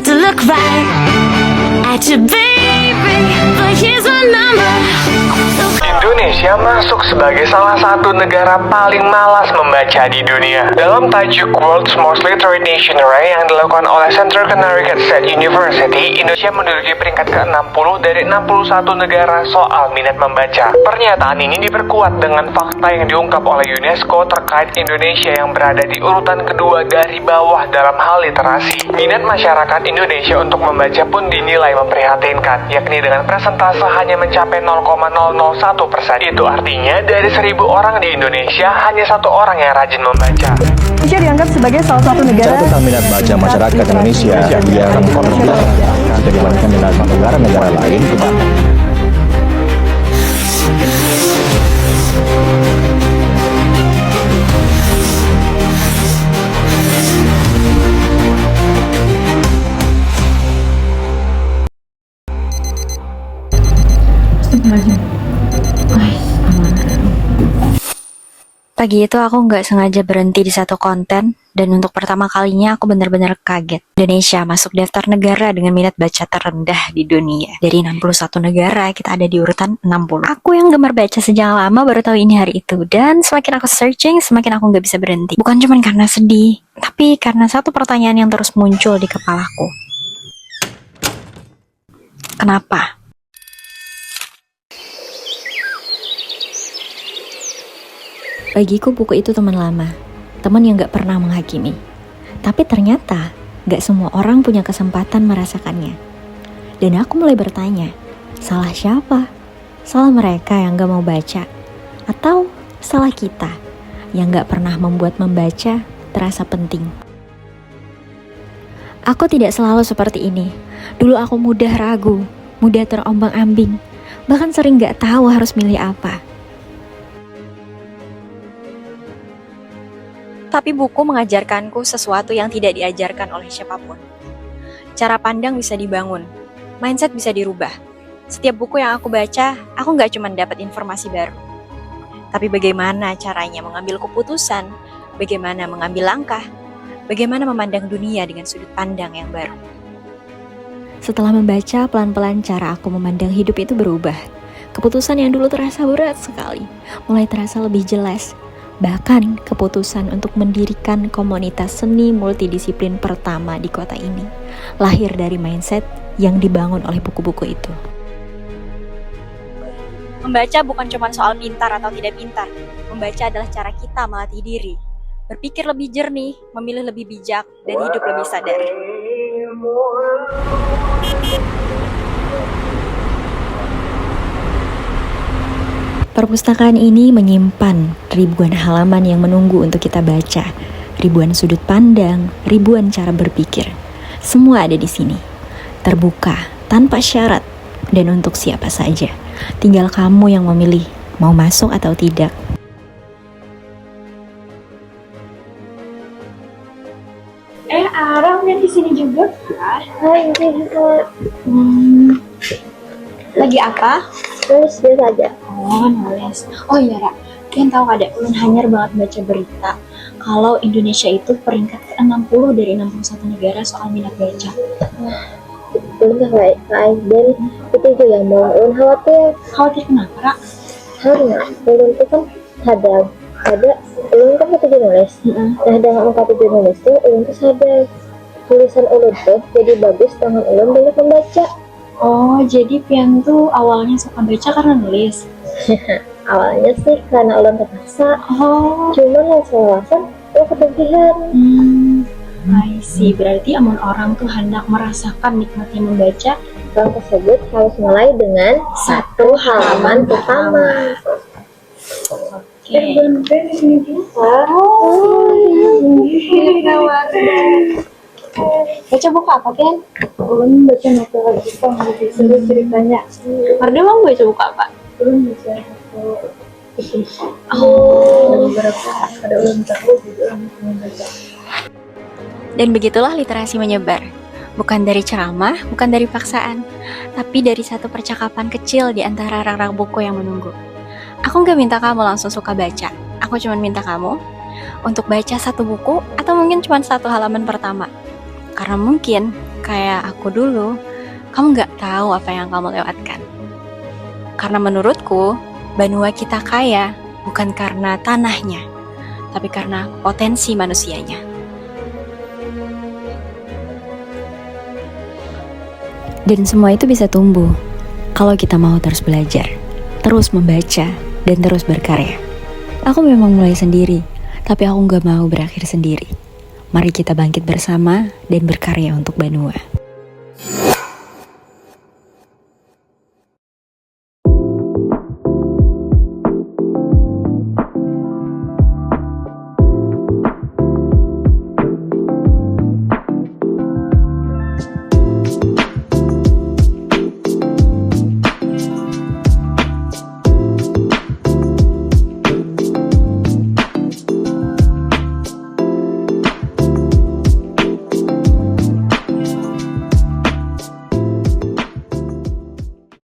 to look right at your baby, but here's my number. Indonesia masuk sebagai salah satu negara paling malas membaca di dunia. Dalam tajuk World's Most Literate Nation Array yang dilakukan oleh Center Connecticut State University, Indonesia menduduki peringkat ke-60 dari 61 negara soal minat membaca. Pernyataan ini diperkuat dengan fakta yang diungkap oleh UNESCO terkait Indonesia yang berada di urutan kedua dari bawah dalam hal literasi. Minat masyarakat Indonesia untuk membaca pun dinilai memprihatinkan, yakni dengan persentase hanya mencapai 0,001%. Itu artinya dari 1.000 orang di Indonesia hanya 1 orang yang rajin membaca. Indonesia dianggap sebagai salah satu negara Catatan minat baca masyarakat Indonesia yang rendah jika dibandingkan dengan negara-negara lain. Pagi itu aku nggak sengaja berhenti di satu konten, dan untuk pertama kalinya aku benar-benar kaget. Indonesia masuk daftar negara dengan minat baca terendah di dunia. Dari 61 negara, kita ada di urutan 60. Aku yang gemar baca sejak lama baru tahu ini hari itu, dan semakin aku searching, semakin aku nggak bisa berhenti. Bukan cuma karena sedih, tapi karena satu pertanyaan yang terus muncul di kepalaku. Kenapa? Bagiku buku itu teman lama, teman yang gak pernah menghakimi. Tapi ternyata gak semua orang punya kesempatan merasakannya. Dan aku mulai bertanya, salah siapa? Salah mereka yang gak mau baca? Atau salah kita yang gak pernah membuat membaca terasa penting? Aku tidak selalu seperti ini. Dulu aku mudah ragu, mudah terombang-ambing, bahkan sering gak tahu harus milih apa. Tapi buku mengajarkanku sesuatu yang tidak diajarkan oleh siapapun. Cara pandang bisa dibangun, mindset bisa dirubah. Setiap buku yang aku baca, aku nggak cuma dapat informasi baru. Tapi bagaimana caranya mengambil keputusan, bagaimana mengambil langkah, bagaimana memandang dunia dengan sudut pandang yang baru. Setelah membaca, pelan-pelan cara aku memandang hidup itu berubah. Keputusan yang dulu terasa berat sekali, mulai terasa lebih jelas. Bahkan keputusan untuk mendirikan komunitas seni multidisiplin pertama di kota ini lahir dari mindset yang dibangun oleh buku-buku itu. Membaca bukan cuma soal pintar atau tidak pintar. Membaca adalah cara kita melatih diri, berpikir lebih jernih, memilih lebih bijak, dan hidup lebih sadar. Perpustakaan ini menyimpan ribuan halaman yang menunggu untuk kita baca, ribuan sudut pandang, ribuan cara berpikir. Semua ada di sini, terbuka, tanpa syarat, dan untuk siapa saja. Tinggal kamu yang memilih mau masuk atau tidak. Arahnya di sini juga. Hai, Lagi apa? terus biasa aja. Oh, nulis. Oh iya, Ra. Kalian tahu ada ulun hanyar banget baca berita kalau Indonesia itu peringkat ke-60 dari 61 negara soal minat baca. Belum baik, dan itu juga yang mau ulun khawatir. Khawatir kenapa, Ra? Karena ulun itu kan ada ulun kan tujuh nulis. Nah, dengan angka tujuh nulis tuh ulun tuh sadar tulisan ulun tuh jadi bagus tangan ulun banyak membaca. Oh, jadi Pian tuh awalnya suka baca karena nulis. Awalnya sih karena ulun terpaksa. Oh, Cuman yang selawasan ulun ketagihan. I see. Berarti amun orang tuh hendak merasakan nikmatnya membaca, Orang tersebut harus mulai dengan satu halaman pertama. Oke. di sini juga. Baca buku apa, Pian? Ulun baca novel Jepang gitu, seru ceritanya. Marda mau baca buku apa? Ulun baca novel itu. Oh. Beberapa ada ulun tahu juga ulun baca. Dan begitulah literasi menyebar. Bukan dari ceramah, bukan dari paksaan, tapi dari satu percakapan kecil di antara rak-rak buku yang menunggu. Aku gak minta kamu langsung suka baca. Aku cuma minta kamu untuk baca satu buku atau mungkin cuma satu halaman pertama. Karena mungkin kayak aku dulu, kamu nggak tahu apa yang kamu lewatkan. Karena menurutku, benua kita kaya bukan karena tanahnya, tapi karena potensi manusianya. Dan semua itu bisa tumbuh kalau kita mau terus belajar, terus membaca, dan terus berkarya. Aku memang mulai sendiri, tapi aku gak mau berakhir sendiri. Mari kita bangkit bersama dan berkarya untuk benua.